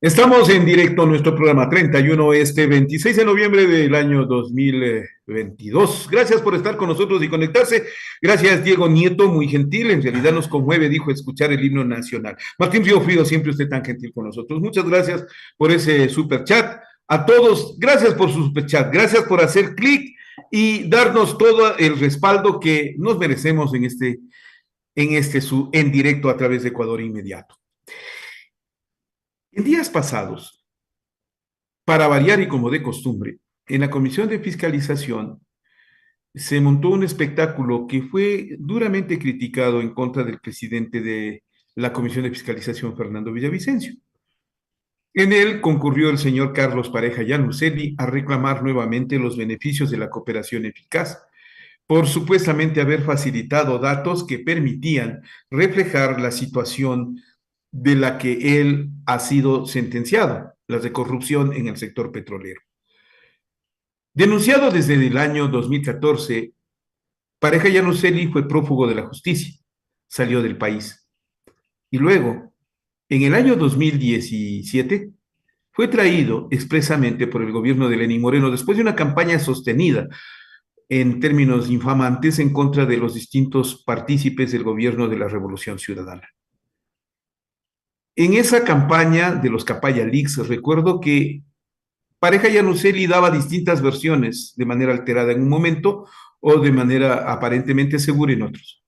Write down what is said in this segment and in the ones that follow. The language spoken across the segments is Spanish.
Estamos en directo en nuestro programa 31 este 26 de noviembre del año 2022. Gracias por estar con nosotros y conectarse. Gracias, Diego Nieto, muy gentil. En realidad nos conmueve, dijo, escuchar el himno nacional. Martín Riofrío, siempre usted tan gentil con nosotros. Muchas gracias por ese super chat. A todos, gracias por su super chat. Gracias por hacer clic y darnos todo el respaldo que nos merecemos en directo a través de Ecuador Inmediato. En días pasados, para variar y como de costumbre, en la Comisión de Fiscalización se montó un espectáculo que fue duramente criticado en contra del presidente de la Comisión de Fiscalización, Fernando Villavicencio. En él concurrió el señor Carlos Pareja Llanuselli a reclamar nuevamente los beneficios de la cooperación eficaz por supuestamente haber facilitado datos que permitían reflejar la situación de la que él ha sido sentenciado, las de corrupción en el sector petrolero. Denunciado desde el año 2014, Pareja Llanuselli fue prófugo de la justicia, salió del país. Y luego, en el año 2017, fue traído expresamente por el gobierno de Lenín Moreno después de una campaña sostenida en términos infamantes en contra de los distintos partícipes del gobierno de la Revolución Ciudadana. En esa campaña de los Capaya Leaks, recuerdo que Pareja Llanuselli daba distintas versiones de manera alterada en un momento o de manera aparentemente segura en otros.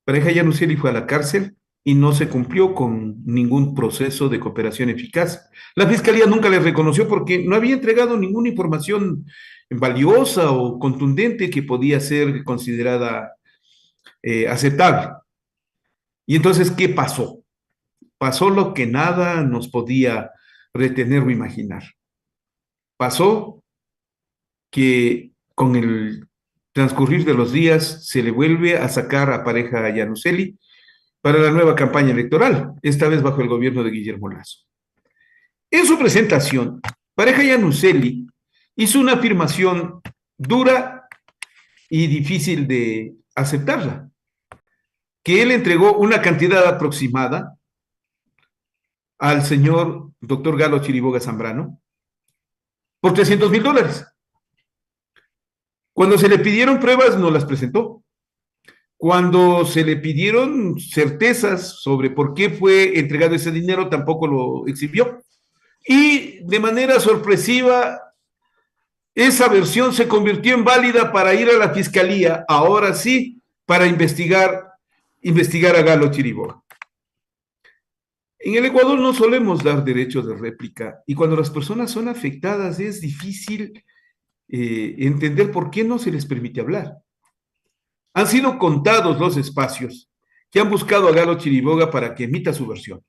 Pareja Llanuselli fue a la cárcel y no se cumplió con ningún proceso de cooperación eficaz. La fiscalía nunca le reconoció porque no había entregado ninguna información valiosa o contundente que podía ser considerada aceptable. Y entonces, ¿qué pasó? Pasó lo que nada nos podía retener o imaginar. Pasó que con el transcurrir de los días se le vuelve a sacar a Pareja Llanuselli para la nueva campaña electoral, esta vez bajo el gobierno de Guillermo Lasso. En su presentación, Pareja Llanuselli hizo una afirmación dura y difícil de aceptarla, que él entregó una cantidad aproximada al señor doctor Galo Chiriboga Zambrano por $300,000. Cuando se le pidieron pruebas, no las presentó. Cuando se le pidieron certezas sobre por qué fue entregado ese dinero, tampoco lo exhibió. Y de manera sorpresiva, esa versión se convirtió en válida para ir a la fiscalía, ahora sí, para investigar a Galo Chiriboga. En el Ecuador no solemos dar derechos de réplica y cuando las personas son afectadas es difícil entender por qué no se les permite hablar. Han sido contados los espacios que han buscado a Galo Chiriboga para que emita su versión.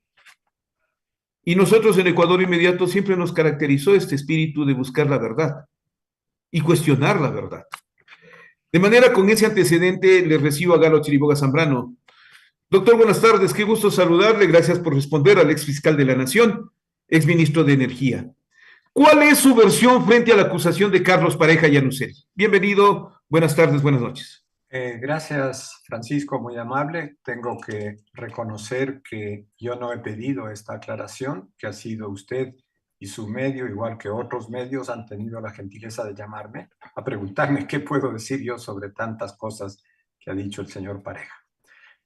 Y nosotros en Ecuador Inmediato siempre nos caracterizó este espíritu de buscar la verdad y cuestionar la verdad. De manera, con ese antecedente, le recibo a Galo Chiriboga Zambrano. Doctor, buenas tardes, qué gusto saludarle. Gracias por responder al ex fiscal de la Nación, ex ministro de Energía. ¿Cuál es su versión frente a la acusación de Carlos Pareja Llanuselli? Bienvenido, buenas tardes, buenas noches. Gracias, Francisco, muy amable. Tengo que reconocer que yo no he pedido esta aclaración, que ha sido usted y su medio, igual que otros medios, han tenido la gentileza de llamarme a preguntarme qué puedo decir yo sobre tantas cosas que ha dicho el señor Pareja.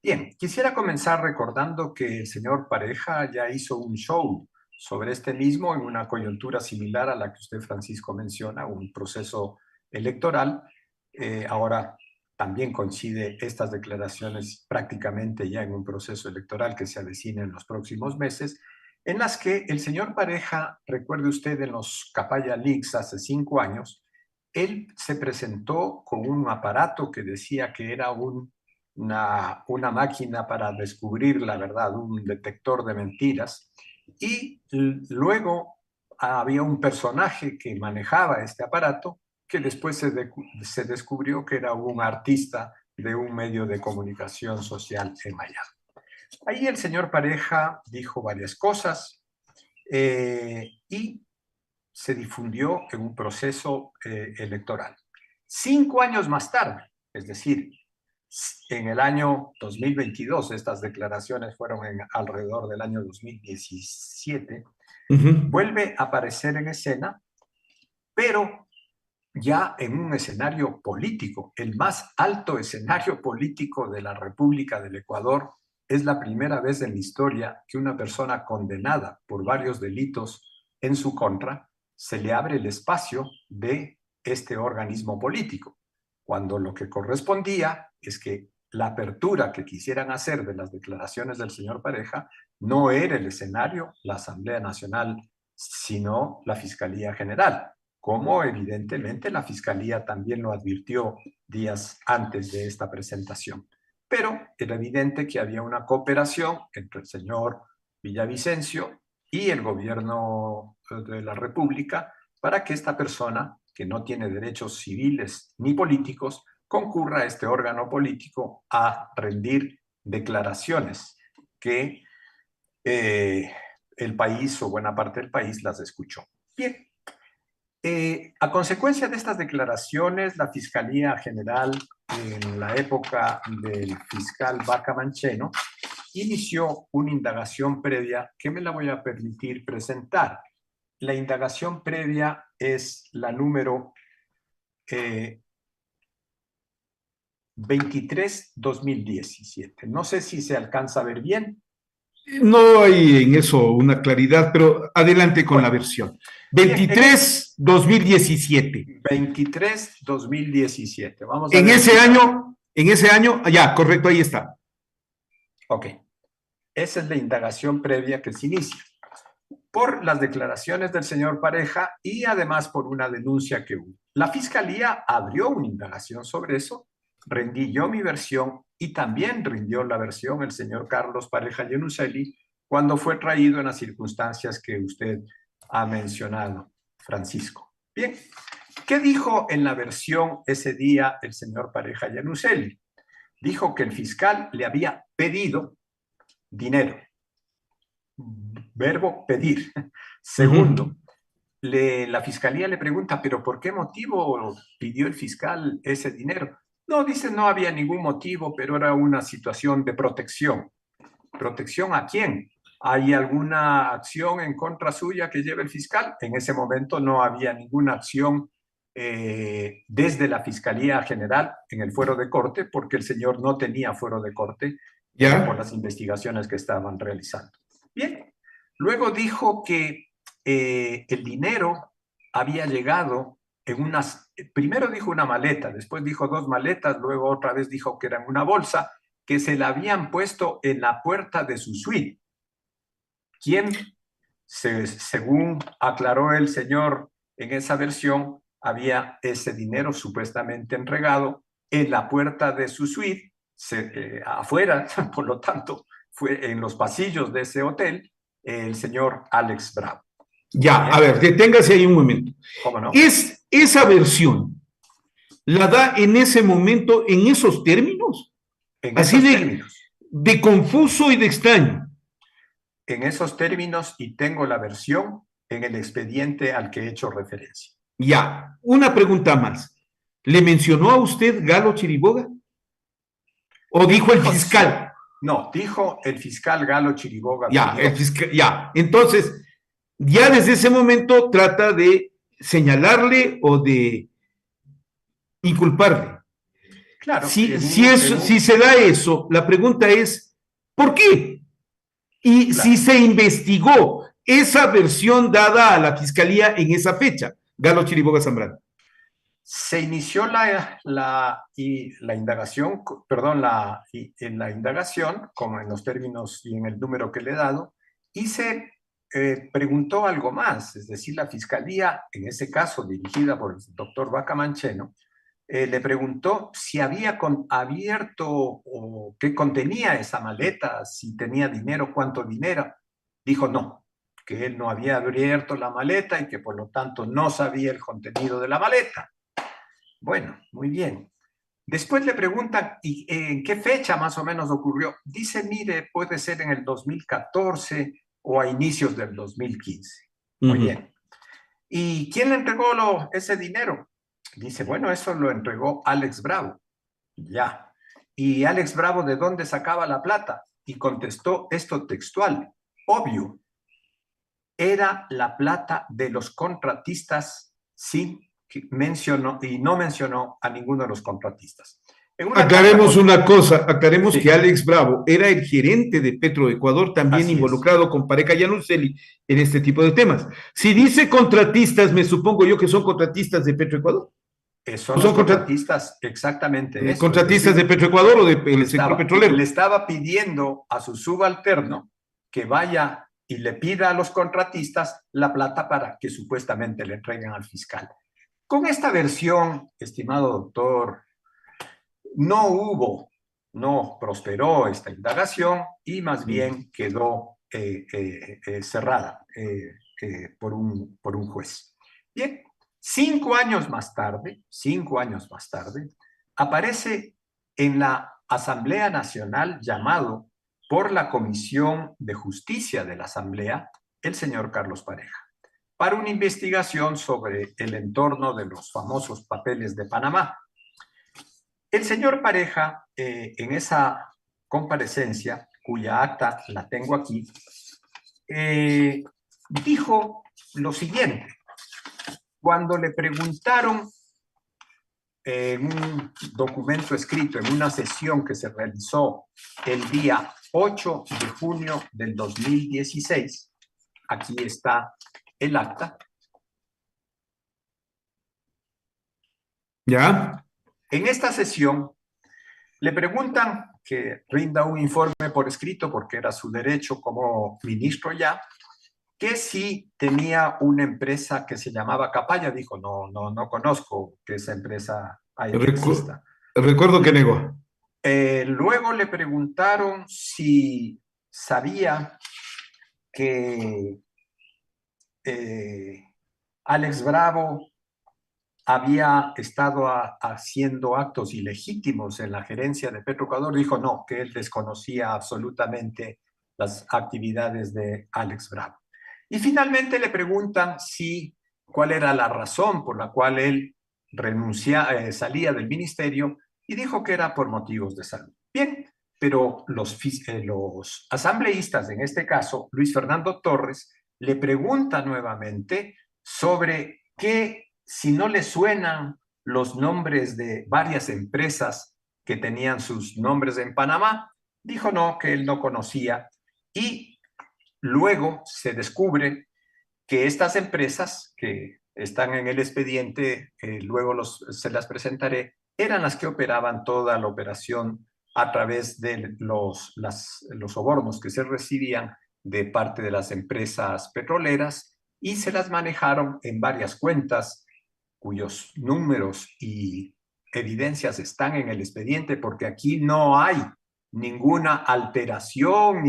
Bien, quisiera comenzar recordando que el señor Pareja ya hizo un show sobre este mismo en una coyuntura similar a la que usted, Francisco, menciona, un proceso electoral. Ahora también coincide estas declaraciones prácticamente ya en un proceso electoral que se avecina en los próximos meses, en las que el señor Pareja, recuerde usted en los Capaya Leaks hace 5 años, él se presentó con un aparato que decía que era una máquina para descubrir la verdad, un detector de mentiras, y luego había un personaje que manejaba este aparato que después se descubrió que era un artista de un medio de comunicación social en Miami. Ahí el señor Pareja dijo varias cosas y se difundió en un proceso electoral. 5 años más tarde, es decir, en el año 2022, estas declaraciones fueron alrededor del año 2017, vuelve a aparecer en escena, pero ya en un escenario político, el más alto escenario político de la República del Ecuador. Es la primera vez en la historia que una persona condenada por varios delitos en su contra se le abre el espacio de este organismo político, cuando lo que correspondía es que la apertura que quisieran hacer de las declaraciones del señor Pareja no era el escenario, la Asamblea Nacional, sino la Fiscalía General, como evidentemente la Fiscalía también lo advirtió días antes de esta presentación. Pero era evidente que había una cooperación entre el señor Villavicencio y el gobierno de la República para que esta persona, que no tiene derechos civiles ni políticos, concurra a este órgano político a rendir declaraciones que el país o buena parte del país las escuchó. Bien. A consecuencia de estas declaraciones, la Fiscalía General, en la época del fiscal Vaca Mancheno, inició una indagación previa que me la voy a permitir presentar. La indagación previa es la número 23-2017. No sé si se alcanza a ver bien. No hay en eso una claridad, pero adelante con la versión. 23-2017. 23-2017. Vamos a ver. En ese año, ya, correcto, ahí está. Ok. Esa es la indagación previa que se inicia por las declaraciones del señor Pareja y además por una denuncia que hubo. La Fiscalía abrió una indagación sobre eso, rendí yo mi versión y también rindió la versión el señor Carlos Pareja Yenuseli cuando fue traído en las circunstancias que usted ha mencionado, Francisco. Bien, ¿qué dijo en la versión ese día el señor Pareja Yenuseli? Dijo que el fiscal le había pedido dinero. Verbo pedir. Segundo, la fiscalía le pregunta, ¿pero por qué motivo pidió el fiscal ese dinero? No, dice, no había ningún motivo, pero era una situación de protección. ¿Protección a quién? ¿Hay alguna acción en contra suya que lleve el fiscal? En ese momento no había ninguna acción desde la Fiscalía General en el fuero de corte, porque el señor no tenía fuero de corte por las investigaciones que estaban realizando. Bien, luego dijo que el dinero había llegado en unas, primero dijo una maleta, después dijo 2 maletas, luego otra vez dijo que eran una bolsa, que se la habían puesto en la puerta de su suite. ¿Quién, según aclaró el señor en esa versión, había ese dinero supuestamente entregado en la puerta de su suite, afuera, por lo tanto, fue en los pasillos de ese hotel, el señor Alex Bravo? Ya, a ver, deténgase ahí un momento. ¿Cómo no? Esa versión la da en ese momento en esos términos. En así esos términos. De confuso y de extraño. En esos términos, y tengo la versión en el expediente al que he hecho referencia. Ya, una pregunta más. ¿Le mencionó a usted Galo Chiriboga? ¿O dijo el fiscal? No, dijo el fiscal Galo Chiriboga. Ya, el fiscal, ya. Entonces, ya desde ese momento trata de señalarle o de inculparle. Claro. Si se da eso, la pregunta es, ¿por qué? Y claro, si se investigó esa versión dada a la fiscalía en esa fecha, Galo Chiriboga Zambrano. Se inició la indagación, perdón, en la indagación, como en los términos y en el número que le he dado, y se preguntó algo más, es decir, la fiscalía, en ese caso dirigida por el doctor Vaca Mancheno, le preguntó si había abierto o qué contenía esa maleta, si tenía dinero, cuánto dinero. Dijo no, que él no había abierto la maleta y que por lo tanto no sabía el contenido de la maleta. Bueno, muy bien. Después le preguntan, ¿y en qué fecha más o menos ocurrió? Dice, mire, puede ser en el 2014 o a inicios del 2015. Muy bien. ¿Y quién le entregó ese dinero? Dice, bueno, eso lo entregó Alex Bravo. Ya. ¿Y Alex Bravo de dónde sacaba la plata? Y contestó esto textual: obvio, era la plata de los contratistas, sin que mencionó, y no mencionó a ninguno de los contratistas. En una carta Aclaremos una cosa, aclaremos sí, que Alex Bravo era el gerente de Petroecuador, también así es. involucrado con Pareja Yanuseli en este tipo de temas. Si dice contratistas, me supongo yo que son contratistas de Petroecuador. ¿O Son los son contratistas exactamente eso, es contratistas de decir, Petroecuador o del sector le petrolero? estaba pidiendo a su subalterno que vaya y le pida a los contratistas la plata para que supuestamente le entreguen al fiscal. Con esta versión, estimado doctor, no prosperó esta indagación y más bien quedó cerrada por un juez. Bien, 5 años más tarde, aparece en la Asamblea Nacional llamado por la Comisión de Justicia de la Asamblea el señor Carlos Pareja para una investigación sobre el entorno de los famosos papeles de Panamá. El señor Pareja, en esa comparecencia, cuya acta la tengo aquí, dijo lo siguiente. Cuando le preguntaron en un documento escrito, en una sesión que se realizó el día 8 de junio del 2016, aquí está el acta. ¿Ya? En esta sesión le preguntan que rinda un informe por escrito, porque era su derecho como ministro ya, que si tenía una empresa que se llamaba Capaya. Dijo, no conozco que esa empresa exista. Recuerdo que negó. Luego le preguntaron si sabía que Alex Bravo había estado haciendo actos ilegítimos en la gerencia de Petroecuador. Dijo no, que él desconocía absolutamente las actividades de Alex Bravo. Y finalmente le preguntan cuál era la razón por la cual él salía del ministerio, y dijo que era por motivos de salud. Bien, pero los asambleístas, en este caso Luis Fernando Torres, le pregunta nuevamente sobre si no le suenan los nombres de varias empresas que tenían sus nombres en Panamá. Dijo no, que él no conocía, y luego se descubre que estas empresas que están en el expediente, luego se las presentaré, eran las que operaban toda la operación a través de los sobornos que se recibían de parte de las empresas petroleras, y se las manejaron en varias cuentas cuyos números y evidencias están en el expediente, porque aquí no hay ninguna alteración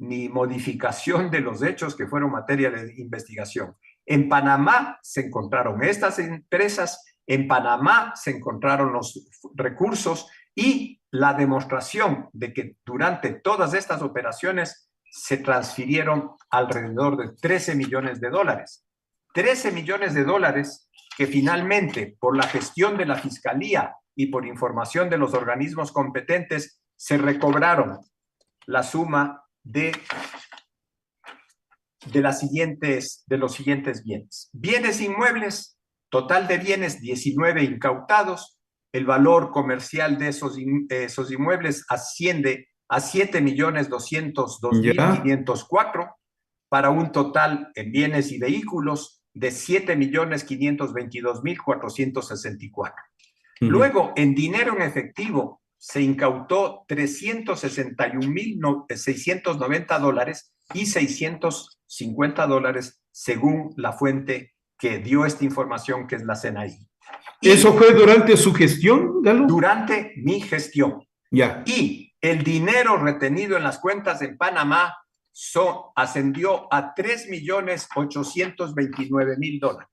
ni modificación de los hechos que fueron materia de investigación. En Panamá se encontraron estas empresas, en Panamá se encontraron los recursos y la demostración de que durante todas estas operaciones se transfirieron alrededor de 13 millones de dólares. 13 millones de dólares que finalmente, por la gestión de la Fiscalía y por información de los organismos competentes, se recobraron la suma de los siguientes bienes. Bienes inmuebles, total de bienes 19 incautados. El valor comercial de esos inmuebles asciende a 7.202.504, para un total en bienes y vehículos de 7.522.464. Luego, en dinero en efectivo, se incautó 361.690 dólares y 650 dólares, según la fuente que dio esta información, que es la CNI. ¿Eso fue durante su gestión, Galo? Durante mi gestión. Ya. Y el dinero retenido en las cuentas en Panamá ascendió a 3.829.000 dólares.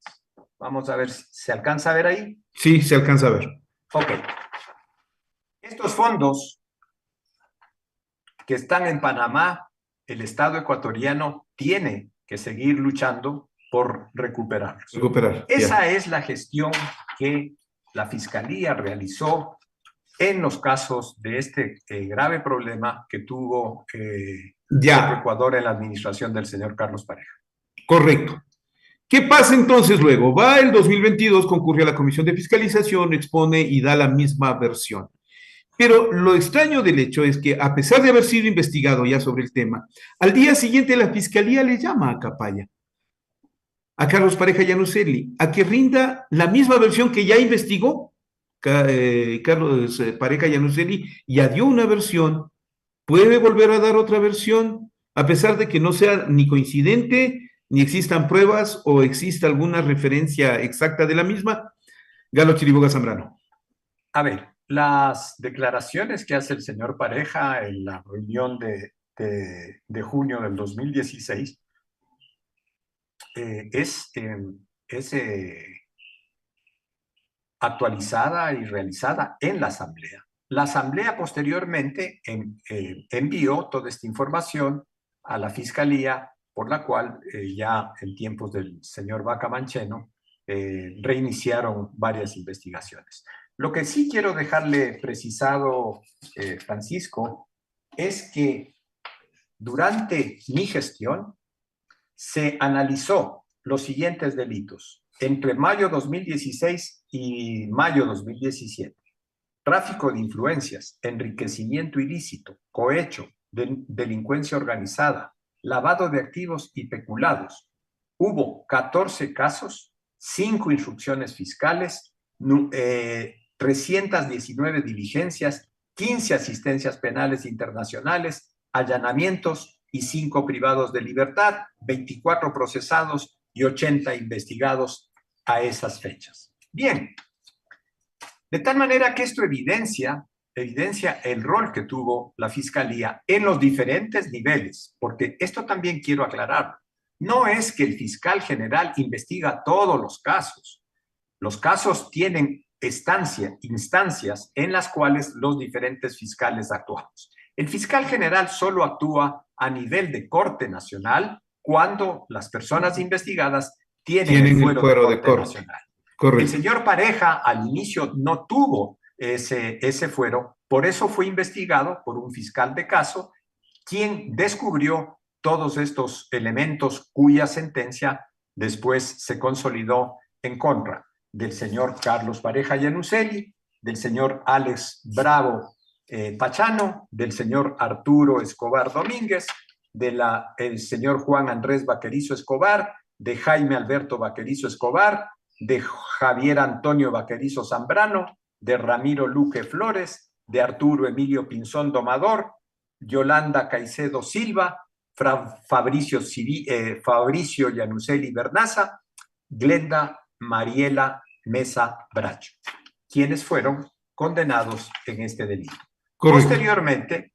Vamos a ver si se alcanza a ver ahí. Sí, se alcanza a ver. Ok. Estos fondos que están en Panamá, el Estado ecuatoriano tiene que seguir luchando por recuperarlos. Recuperar. Esa es la gestión que la Fiscalía realizó en los casos de este grave problema que tuvo Ya, Petroecuador en la administración del señor Carlos Pareja. correcto. ¿Qué pasa entonces luego? Va el 2022, concurre a la Comisión de Fiscalización, expone y da la misma versión. Pero lo extraño del hecho es que, a pesar de haber sido investigado ya sobre el tema, al día siguiente la Fiscalía le llama a Capaya, a Carlos Pareja Llanuselli, a que rinda la misma versión que ya investigó Carlos Pareja Llanuselli, ya dio una versión, puede volver a dar otra versión, a pesar de que no sea ni coincidente, ni existan pruebas o exista alguna referencia exacta de la misma. Galo Chiriboga Zambrano. A ver, las declaraciones que hace el señor Pareja en la reunión de junio del 2016 es actualizada y realizada en la Asamblea. La Asamblea posteriormente envió toda esta información a la Fiscalía, por la cual ya en tiempos del señor Vaca Mancheno reiniciaron varias investigaciones. Lo que sí quiero dejarle precisado, Francisco, es que durante mi gestión se analizó los siguientes delitos entre mayo 2016 y mayo 2017. Tráfico de influencias, enriquecimiento ilícito, cohecho, delincuencia organizada, lavado de activos y peculados. Hubo 14 casos, 5 instrucciones fiscales, 319 diligencias, 15 asistencias penales internacionales, allanamientos y 5 privados de libertad, 24 procesados y 80 investigados a esas fechas. Bien, de tal manera que esto evidencia el rol que tuvo la Fiscalía en los diferentes niveles, porque esto también quiero aclarar. No es que el fiscal general investiga todos los casos. Los casos tienen instancias en las cuales los diferentes fiscales actuamos. El fiscal general solo actúa a nivel de Corte Nacional cuando las personas investigadas tienen el fuero de Corte Nacional. Correcto. El señor Pareja al inicio no tuvo ese fuero, por eso fue investigado por un fiscal de caso, quien descubrió todos estos elementos cuya sentencia después se consolidó en contra del señor Carlos Pareja Llanuselli, del señor Alex Bravo Pachano, del señor Arturo Escobar Domínguez, del señor Juan Andrés Vaquerizo Escobar, de Jaime Alberto Vaquerizo Escobar, de Javier Antonio Vaquerizo Zambrano, de Ramiro Luque Flores, de Arturo Emilio Pinzón Domador, Yolanda Caicedo Silva, Fabricio Llanuselli Bernaza, Glenda Mariela Mesa Bracho, quienes fueron condenados en este delito. Posteriormente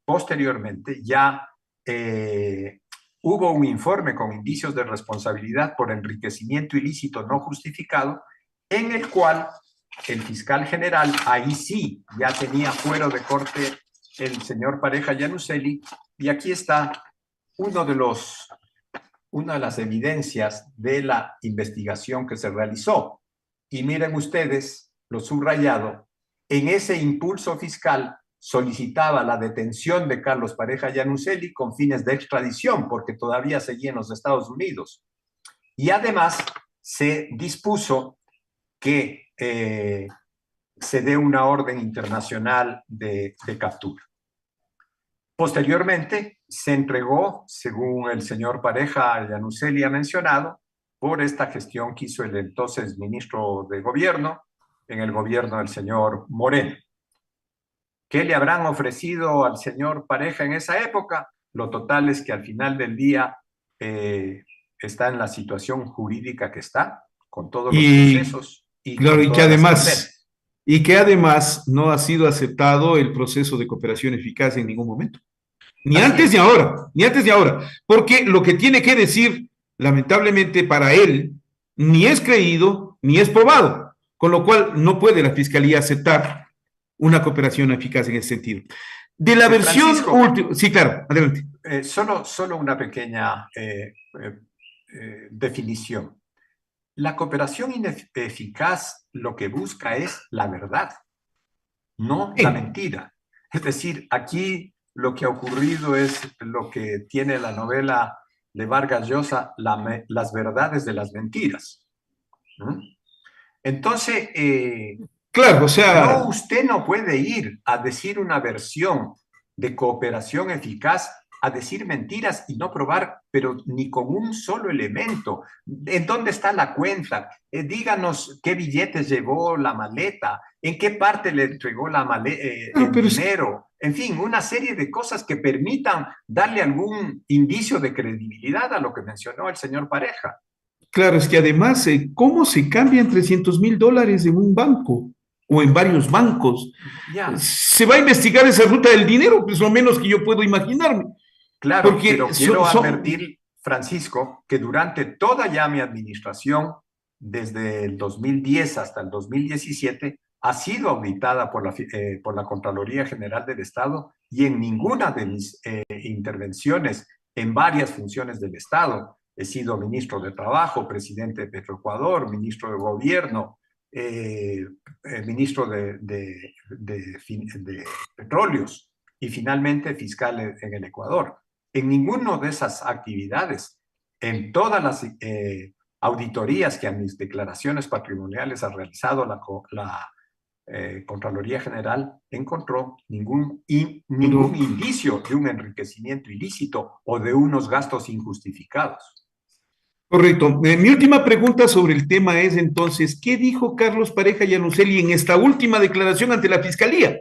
ya hubo un informe con indicios de responsabilidad por enriquecimiento ilícito no justificado, en el cual el fiscal general, ahí sí, ya tenía fuero de corte el señor Pareja Llanuselli, y aquí está una de las evidencias de la investigación que se realizó. Y miren ustedes, lo subrayado, en ese impulso fiscal solicitaba la detención de Carlos Pareja Llanuselli con fines de extradición, porque todavía seguía en los Estados Unidos. Y además se dispuso que se dé una orden internacional de captura. Posteriormente se entregó, según el señor Pareja Llanuselli ha mencionado, por esta gestión que hizo el entonces ministro de Gobierno en el gobierno del señor Moreno. ¿Qué le habrán ofrecido al señor Pareja en esa época? Lo total es que al final del día está en la situación jurídica que está, con todos los procesos y claro, con todas las condenas. Y que además no ha sido aceptado el proceso de cooperación eficaz en ningún momento. Ni antes ni ahora, porque lo que tiene que decir, lamentablemente para él, ni es creído ni es probado, con lo cual no puede la Fiscalía aceptar una cooperación eficaz en ese sentido. De la versión última, sí, claro, adelante. Solo una pequeña definición. La cooperación eficaz lo que busca es la verdad. no la Sí, mentira. Es decir, aquí lo que ha ocurrido es lo que tiene la novela de Vargas Llosa, las verdades de las mentiras. ¿Mm? Entonces, claro, o no, sea, usted no puede ir a decir una versión de cooperación eficaz, a decir mentiras y no probar, pero ni con un solo elemento. ¿En dónde está la cuenta? Díganos qué billetes llevó la maleta, en qué parte le entregó ah, el pero es que, dinero. En fin, una serie de cosas que permitan darle algún indicio de credibilidad a lo que mencionó el señor Pareja. claro, es que además, ¿cómo se cambian $300,000 en un banco o en varios bancos? Ya, ¿Se va a investigar esa ruta del dinero? Pues lo menos que yo puedo imaginarme, claro, porque pero quiero advertir, Francisco, que durante toda ya mi administración, desde el 2010 hasta el 2017, ha sido auditada por la Contraloría General del Estado y en ninguna de mis intervenciones en varias funciones del Estado, he sido ministro de Trabajo, presidente de Petroecuador, ministro de Gobierno, ministro de Petróleos y finalmente fiscal en el Ecuador. En ninguna de esas actividades, en todas las auditorías que a mis declaraciones patrimoniales ha realizado la Contraloría General, encontró ningún son, indicio de un enriquecimiento ilícito o de unos gastos injustificados. correcto. Mi última pregunta sobre el tema es entonces, ¿qué dijo Carlos Pareja Yanuseli en esta última declaración ante la Fiscalía,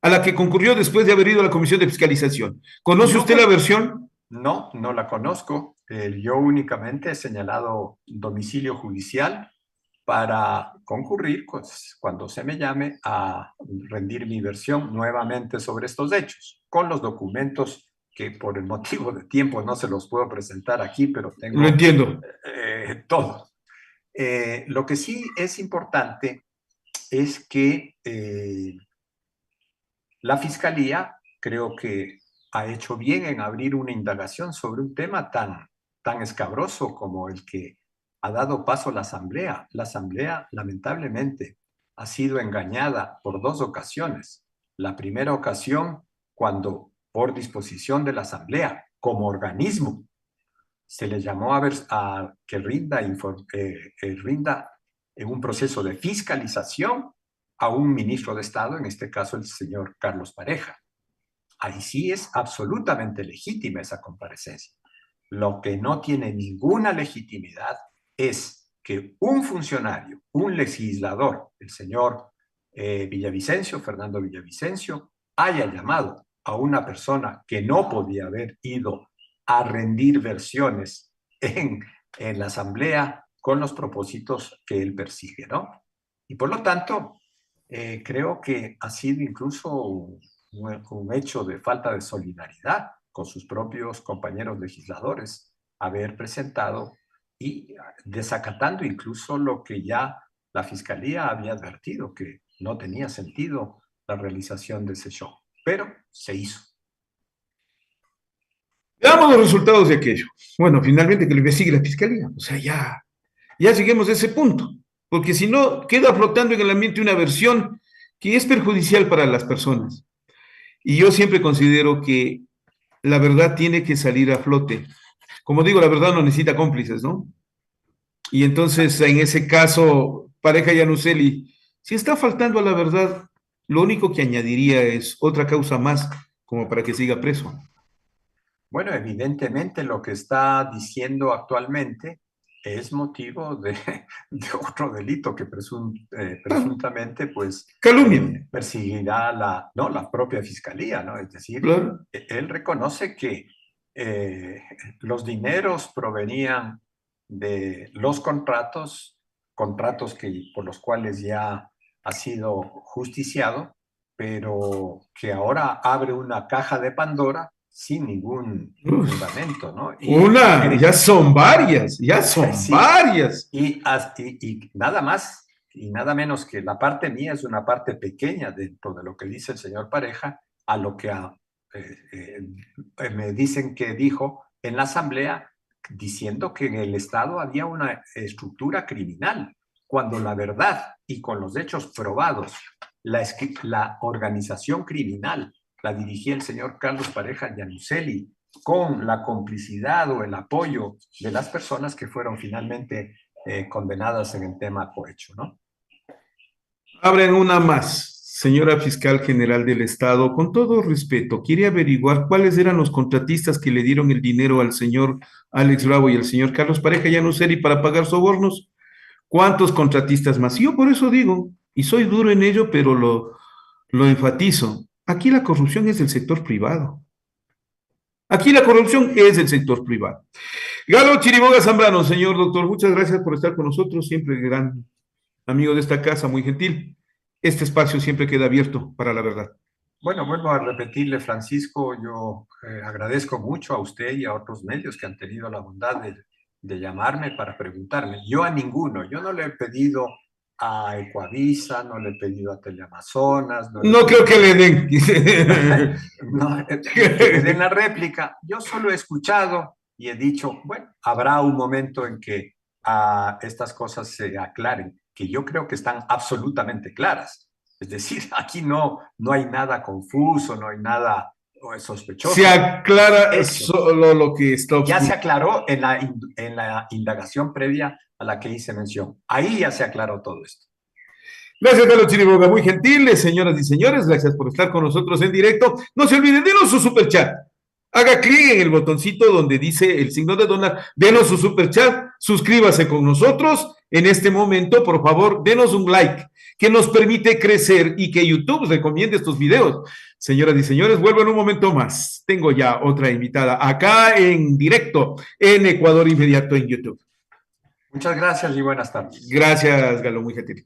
a la que concurrió después de haber ido a la Comisión de Fiscalización? ¿Conoce No, usted la versión? no la conozco. Yo únicamente he señalado domicilio judicial para concurrir pues, cuando se me llame a rendir mi versión nuevamente sobre estos hechos, con los documentos que por el motivo de tiempo no se los puedo presentar aquí, pero Lo tengo entiendo. todo. Lo que sí es importante es que la Fiscalía creo que ha hecho bien en abrir una indagación sobre un tema tan escabroso como el que ha dado paso a la Asamblea. La Asamblea, lamentablemente, ha sido engañada por dos ocasiones. La primera ocasión, cuando por disposición de la Asamblea, como organismo, se le llamó a que rinda en un proceso de fiscalización a un ministro de Estado, en este caso el señor Carlos Pareja. Ahí sí es absolutamente legítima esa comparecencia. Lo que no tiene ninguna legitimidad es que un funcionario, un legislador, el señor Villavicencio, Fernando Villavicencio, haya llamado a una persona que no podía haber ido a rendir versiones en la asamblea con los propósitos que él persigue, ¿no? Y por lo tanto, creo que ha sido incluso un hecho de falta de solidaridad con sus propios compañeros legisladores haber presentado y desacatando incluso lo que ya la Fiscalía había advertido, que no tenía sentido la realización de ese show, pero se hizo. Veamos los resultados de aquello. Bueno, finalmente que lo investigue la Fiscalía. O sea, ya lleguemos a ese punto. Porque si no, queda flotando en el ambiente una versión que es perjudicial para las personas. Y yo siempre considero que la verdad tiene que salir a flote. Como digo, la verdad no necesita cómplices, ¿no? Y entonces, en ese caso, pareja Yanuseli, si está faltando a la verdad, lo único que añadiría es otra causa más, como para que siga preso. Bueno, evidentemente lo que está diciendo actualmente es motivo de otro delito que Claro, presuntamente pues calumnia, perseguirá no, la propia fiscalía, ¿no? Es decir, claro. él reconoce que eh, los dineros provenían de los contratos por los cuales ya ha sido justiciado, pero que ahora abre una caja de Pandora sin ningún Uf, fundamento, ¿no? una, ya son Sí, varias. y nada más y nada menos que la parte mía es una parte pequeña dentro de lo que dice el señor Pareja, a lo que me dicen que dijo en la asamblea, diciendo que en el Estado había una estructura criminal, cuando la verdad y con los hechos probados la organización criminal la dirigía el señor Carlos Pareja Yannuzeli, con la complicidad o el apoyo de las personas que fueron finalmente condenadas en el tema cohecho, ¿no? Abren una más. Señora Fiscal General del Estado, con todo respeto, quiere averiguar cuáles eran los contratistas que le dieron el dinero al señor Alex Bravo y al señor Carlos Pareja Yannuzeli para pagar sobornos. ¿Cuántos contratistas más? Yo por eso digo, y soy duro en ello, pero lo enfatizo. Aquí la corrupción es del sector privado. Aquí la corrupción es del sector privado. Galo Chiriboga Zambrano, señor doctor, muchas gracias por estar con nosotros, siempre gran amigo de esta casa, muy gentil. Este espacio siempre queda abierto para la verdad. Bueno, vuelvo a repetirle, Francisco, yo agradezco mucho a usted y a otros medios que han tenido la bondad de llamarme para preguntarme. Yo a ninguno, yo no le he pedido a Ecuavisa, no le he pedido a Teleamazonas. No creo que le den. No, que le den la réplica. Yo solo he escuchado y he dicho, bueno, habrá un momento en que estas cosas se aclaren, que yo creo que están absolutamente claras. Es decir, aquí no hay nada confuso, no hay nada sospechoso. Se aclara solo lo que está oscuro. Ya se aclaró en la indagación previa a la que hice mención. Ahí ya se aclaró todo esto. Gracias, Carlos Chiriboga, muy gentiles, señoras y señores, gracias por estar con nosotros en directo. No se olviden, denos su superchat. Haga clic en el botoncito donde dice el signo de donar, denos su superchat, suscríbase con nosotros. En este momento, por favor, denos un like, que nos permite crecer y que YouTube recomiende estos videos. Señoras y señores, vuelvo en un momento más. Tengo ya otra invitada acá en directo en Ecuador Inmediato en YouTube. Muchas gracias y buenas tardes. Gracias, Galo, muy gentil.